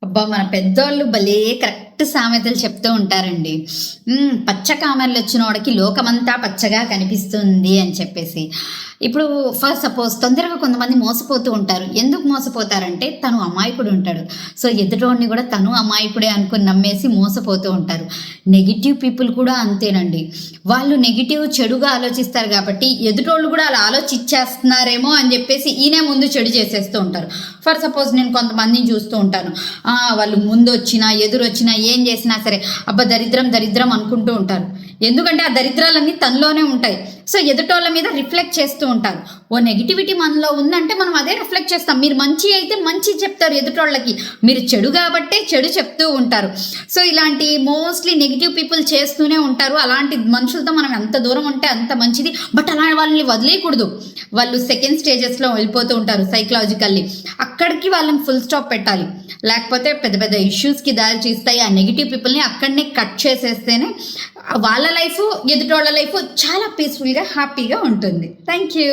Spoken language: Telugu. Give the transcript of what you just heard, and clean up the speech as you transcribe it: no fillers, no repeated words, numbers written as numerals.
అబ్బా! మన పెద్దోళ్ళు భలే కరెక్ట్ సామెతలు చెప్తూ ఉంటారండి. పచ్చ కామెర్లొచ్చినోడికి లోకమంతా పచ్చగా కనిపిస్తుంది అని చెప్పేసి. ఇప్పుడు ఫర్ సపోజ్ తొందరగా కొంతమంది మోసపోతూ ఉంటారు. ఎందుకు మోసపోతారంటే తను అమాయకుడు ఉంటాడు. సో, ఎదుటోడిని గూడా తను అమాయకుడే అనుకుని నమ్మేసి మోసపోతూ ఉంటారు. నెగెటివ్ పీపుల్ కూడా అంతేనండి. వాళ్ళు నెగెటివ్ చెడుగా ఆలోచిస్తారు గాబట్టి ఎదుటోళ్ళు గూడా అలా ఆలోచిచ్చేస్తున్నారేమో అని జెప్పేసి ఈయనే ముందు చెడు చేసేస్తూ ఉంటారు. ఫర్ సపోజ్ నేను కొంతమందిని చూస్తూ ఉంటాను. వాళ్ళు ముందొచ్చినా, ఎదురొచ్చినా, ఏం చేసినా సరే, అబ్బా! దరిద్రం, దరిద్రం అనుకుంటూ ఉంటారు. ఎందుకంటే ఆ దరిద్రాలన్నీ తనలోనే ఉంటాయి. సో, ఎదుటోళ్ళ మీద రిఫ్లెక్ట్ చేస్తూ ఉంటారు. ఓ నెగటివిటీ మనలో ఉందంటే మనం అదే రిఫ్లెక్ట్ చేస్తాం. మీరు మంచి అయితే మంచి చెప్తారు ఎదుటోళ్ళకి. మీరు చెడు కాబట్టే చెడు చెప్తూ ఉంటారు. సో, ఇలాంటి మోస్ట్‌లీ నెగెటివ్ పీపుల్ చేస్తూనే ఉంటారు. అలాంటి మనుషులతో మనం ఎంత దూరం ఉంటే అంత మంచిది. బట్ అలా వాళ్ళని వదిలేయకూడదు. వాళ్ళు సెకండ్ స్టేజెస్‌లో వెళ్ళిపోతూ ఉంటారు సైకలాజికల్లీ. అక్కడికి వాళ్ళని ఫుల్ స్టాప్ పెట్టాలి. లేకపోతే పెద్ద పెద్ద ఇష్యూస్‌కి దారి తీస్తాయి. ఆ నెగెటివ్ పీపుల్‌ని అక్కడనే కట్ చేసేస్తేనే వాళ్ళ లైఫు, ఎదుటోళ్ళ లైఫు చాలా పీస్‌ఫుల్‌గా, హ్యాపీగా ఉంటుంది. Thank you.